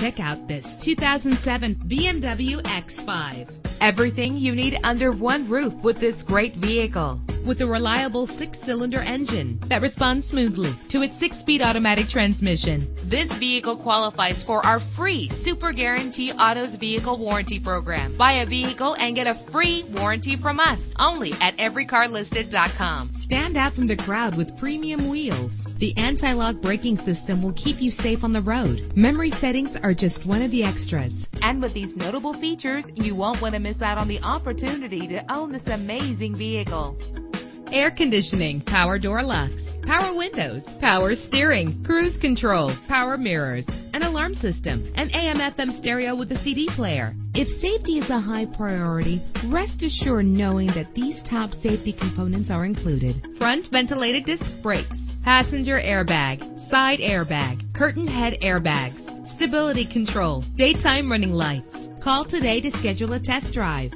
Check out this 2007 BMW X5. Everything you need under one roof with this great vehicle. With a reliable 6-cylinder engine that responds smoothly to its 6-speed automatic transmission. This vehicle qualifies for our free Super Guarantee Autos Vehicle Warranty Program. Buy a vehicle and get a free warranty from us only at everycarlisted.com. Stand out from the crowd with premium wheels. The anti-lock braking system will keep you safe on the road. Memory settings are just one of the extras. And with these notable features, you won't want to miss out on the opportunity to own this amazing vehicle. Air conditioning, power door locks, power windows, power steering, cruise control, power mirrors, an alarm system, an AM/FM stereo with a CD player. If safety is a high priority, rest assured knowing that these top safety components are included. Front ventilated disc brakes, passenger airbag, side airbag, curtain head airbags, stability control, daytime running lights. Call today to schedule a test drive.